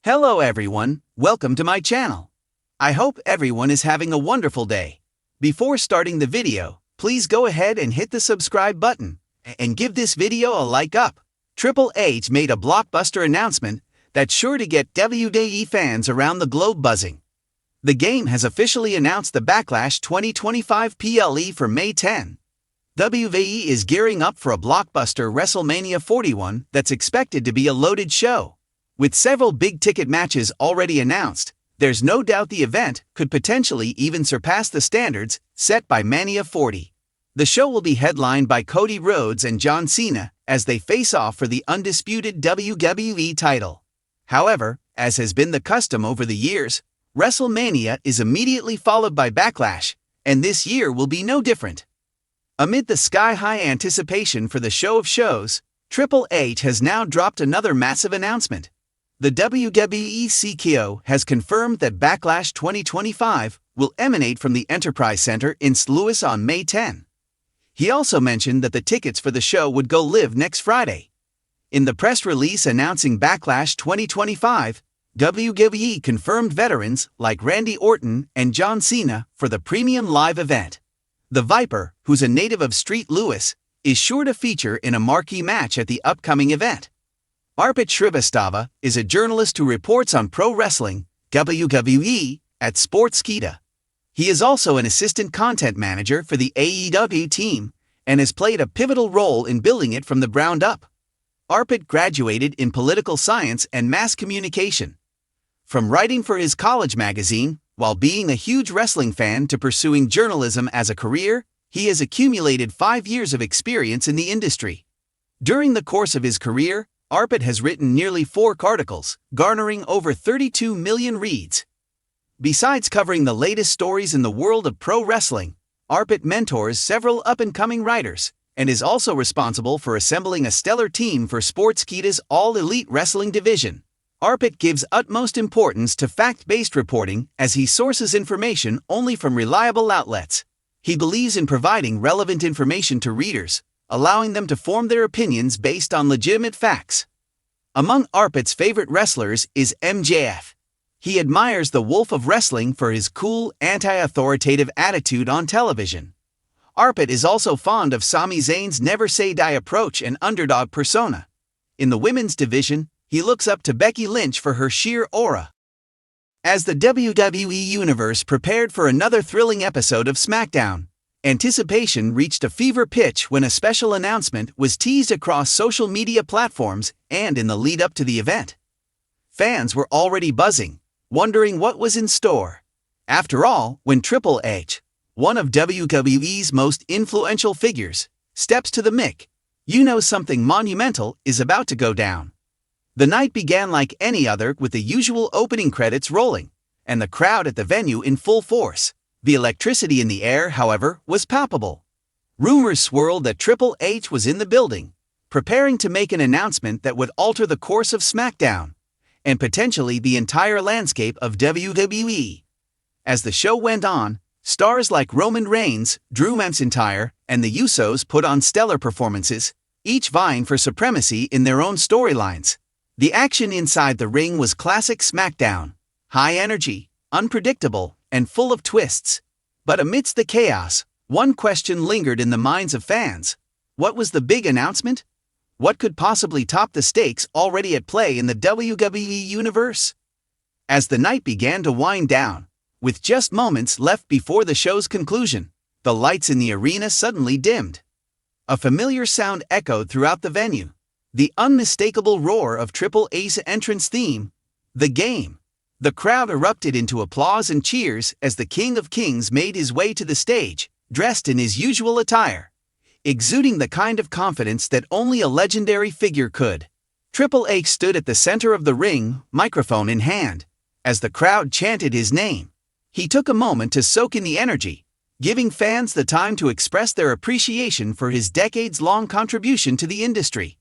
Hello everyone, welcome to my channel. I hope everyone is having a wonderful day. Before starting the video, please go ahead and hit the subscribe button and give this video a like up. Triple H made a blockbuster announcement that's sure to get WWE fans around the globe buzzing. The game has officially announced the Backlash 2025 PLE for May 10. WWE is gearing up for a blockbuster WrestleMania 41 that's expected to be a loaded show. With several big-ticket matches already announced, there's no doubt the event could potentially even surpass the standards set by Mania 40. The show will be headlined by Cody Rhodes and John Cena as they face off for the undisputed WWE title. However, as has been the custom over the years, WrestleMania is immediately followed by Backlash, and this year will be no different. Amid the sky-high anticipation for the show of shows, Triple H has now dropped another massive announcement. The WWE CKO has confirmed that Backlash 2025 will emanate from the Enterprise Center in St. Louis on May 10. He also mentioned that the tickets for the show would go live next Friday. In the press release announcing Backlash 2025, WWE confirmed veterans like Randy Orton and John Cena for the premium live event. The Viper, who's a native of St. Louis, is sure to feature in a marquee match at the upcoming event. Arpit Shrivastava is a journalist who reports on pro wrestling, WWE, at Sportskeeda. He is also an assistant content manager for the AEW team and has played a pivotal role in building it from the ground up. Arpit graduated in political science and mass communication. From writing for his college magazine, while being a huge wrestling fan, to pursuing journalism as a career, he has accumulated 5 years of experience in the industry. During the course of his career, Arpit has written nearly 4 articles, garnering over 32 million reads. Besides covering the latest stories in the world of pro wrestling, Arpit mentors several up-and-coming writers, and is also responsible for assembling a stellar team for Sportskeeda's all-elite wrestling division. Arpit gives utmost importance to fact-based reporting as he sources information only from reliable outlets. He believes in providing relevant information to readers, allowing them to form their opinions based on legitimate facts. Among Arpit's favorite wrestlers is MJF. He admires the Wolf of Wrestling for his cool, anti-authoritative attitude on television. Arpit is also fond of Sami Zayn's never say die approach and underdog persona. In the women's division, he looks up to Becky Lynch for her sheer aura. As the WWE Universe prepared for another thrilling episode of SmackDown, anticipation reached a fever pitch when a special announcement was teased across social media platforms and in the lead-up to the event. Fans were already buzzing, wondering what was in store. After all, when Triple H, one of WWE's most influential figures, steps to the mic, you know something monumental is about to go down. The night began like any other with the usual opening credits rolling, and the crowd at the venue in full force. The electricity in the air, however, was palpable. Rumors swirled that Triple H was in the building, preparing to make an announcement that would alter the course of SmackDown, and potentially the entire landscape of WWE. As the show went on, stars like Roman Reigns, Drew McIntyre, and the Usos put on stellar performances, each vying for supremacy in their own storylines. The action inside the ring was classic SmackDown, high energy, unpredictable, and full of twists. But amidst the chaos, one question lingered in the minds of fans. What was the big announcement? What could possibly top the stakes already at play in the WWE Universe? As the night began to wind down, with just moments left before the show's conclusion, the lights in the arena suddenly dimmed. A familiar sound echoed throughout the venue. The unmistakable roar of Triple H's entrance theme, The Game. The crowd erupted into applause and cheers as the King of Kings made his way to the stage, dressed in his usual attire, exuding the kind of confidence that only a legendary figure could. Triple H stood at the center of the ring, microphone in hand, as the crowd chanted his name. He took a moment to soak in the energy, giving fans the time to express their appreciation for his decades-long contribution to the industry.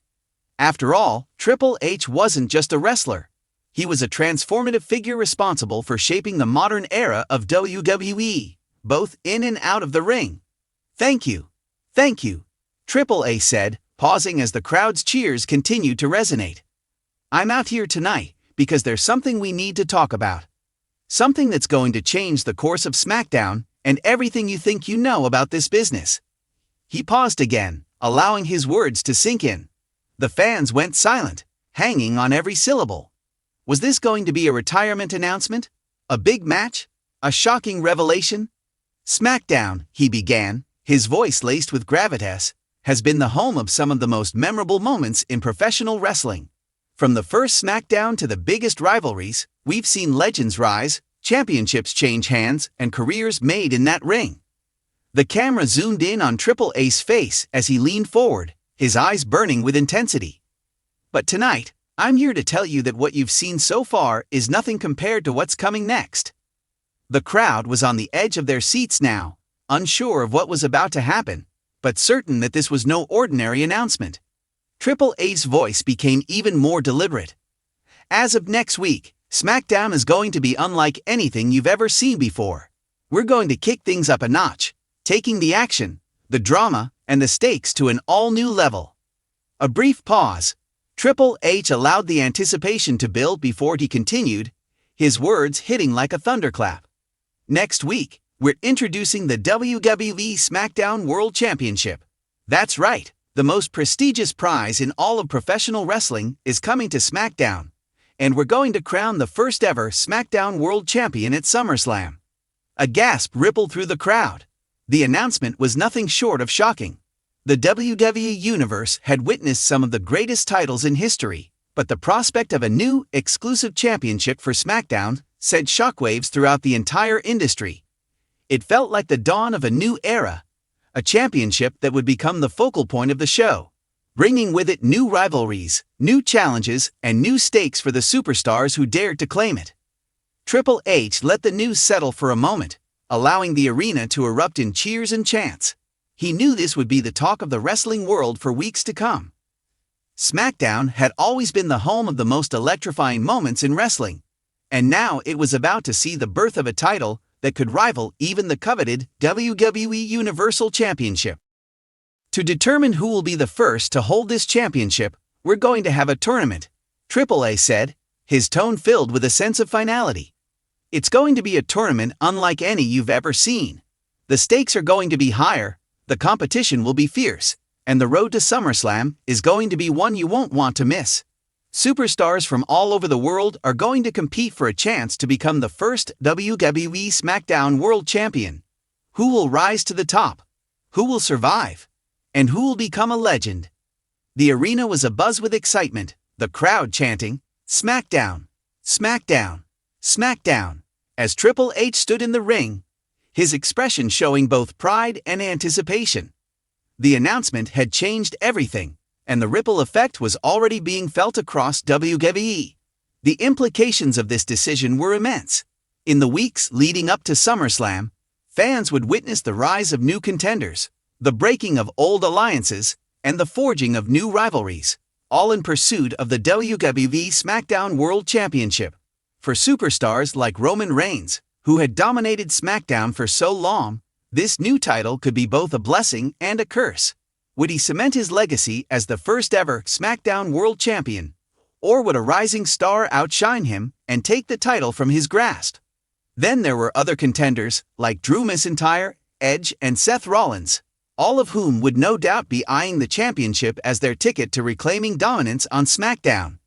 After all, Triple H wasn't just a wrestler. He was a transformative figure responsible for shaping the modern era of WWE, both in and out of the ring. Thank you, Triple H said, pausing as the crowd's cheers continued to resonate. I'm out here tonight because there's something we need to talk about. Something that's going to change the course of SmackDown and everything you think you know about this business." He paused again, allowing his words to sink in. The fans went silent, hanging on every syllable. Was this going to be a retirement announcement? A big match? A shocking revelation? "SmackDown," he began, his voice laced with gravitas, "has been the home of some of the most memorable moments in professional wrestling. From the first SmackDown to the biggest rivalries, we've seen legends rise, championships change hands, and careers made in that ring." The camera zoomed in on Triple H's face as he leaned forward, his eyes burning with intensity. "But tonight, I'm here to tell you that what you've seen so far is nothing compared to what's coming next." The crowd was on the edge of their seats now, unsure of what was about to happen, but certain that this was no ordinary announcement. Triple H's voice became even more deliberate. "As of next week, SmackDown is going to be unlike anything you've ever seen before. We're going to kick things up a notch, taking the action, the drama, and the stakes to an all-new level." A brief pause. Triple H allowed the anticipation to build before he continued, his words hitting like a thunderclap. "Next week, we're introducing the WWE SmackDown World Championship. That's right, the most prestigious prize in all of professional wrestling is coming to SmackDown, and we're going to crown the first ever SmackDown World Champion at SummerSlam." A gasp rippled through the crowd. The announcement was nothing short of shocking. The WWE Universe had witnessed some of the greatest titles in history, but the prospect of a new, exclusive championship for SmackDown sent shockwaves throughout the entire industry. It felt like the dawn of a new era, a championship that would become the focal point of the show, bringing with it new rivalries, new challenges, and new stakes for the superstars who dared to claim it. Triple H let the news settle for a moment, allowing the arena to erupt in cheers and chants. He knew this would be the talk of the wrestling world for weeks to come. SmackDown had always been the home of the most electrifying moments in wrestling, and now it was about to see the birth of a title that could rival even the coveted WWE Universal Championship. "To determine who will be the first to hold this championship, we're going to have a tournament," Triple H said, his tone filled with a sense of finality. "It's going to be a tournament unlike any you've ever seen. The stakes are going to be higher, the competition will be fierce, and the road to SummerSlam is going to be one you won't want to miss. Superstars from all over the world are going to compete for a chance to become the first WWE SmackDown World Champion. Who will rise to the top? Who will survive? And who will become a legend?" The arena was abuzz with excitement, the crowd chanting, "SmackDown! SmackDown! SmackDown!" as Triple H stood in the ring, his expression showing both pride and anticipation. The announcement had changed everything, and the ripple effect was already being felt across WWE. The implications of this decision were immense. In the weeks leading up to SummerSlam, fans would witness the rise of new contenders, the breaking of old alliances, and the forging of new rivalries, all in pursuit of the WWE SmackDown World Championship. For superstars like Roman Reigns, who had dominated SmackDown for so long, this new title could be both a blessing and a curse. Would he cement his legacy as the first ever SmackDown World Champion, or would a rising star outshine him and take the title from his grasp? Then there were other contenders like Drew McIntyre, Edge, and Seth Rollins, all of whom would no doubt be eyeing the championship as their ticket to reclaiming dominance on SmackDown.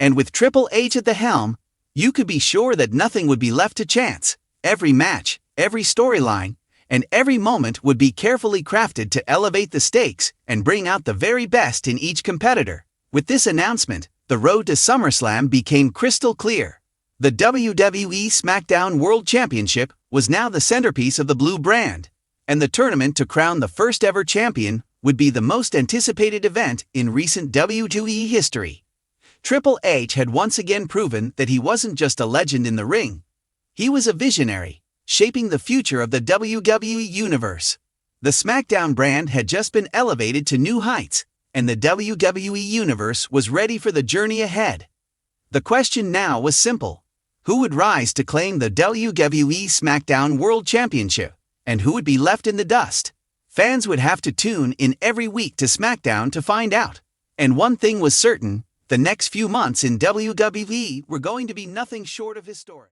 And with Triple H at the helm, you could be sure that nothing would be left to chance. Every match, every storyline, and every moment would be carefully crafted to elevate the stakes and bring out the very best in each competitor. With this announcement, the road to SummerSlam became crystal clear. The WWE SmackDown World Championship was now the centerpiece of the blue brand, and the tournament to crown the first ever champion would be the most anticipated event in recent WWE history. Triple H had once again proven that he wasn't just a legend in the ring. He was a visionary, shaping the future of the WWE Universe. The SmackDown brand had just been elevated to new heights, and the WWE Universe was ready for the journey ahead. The question now was simple. Who would rise to claim the WWE SmackDown World Championship, and who would be left in the dust? Fans would have to tune in every week to SmackDown to find out. And one thing was certain, The next few months in WWE were going to be nothing short of historic.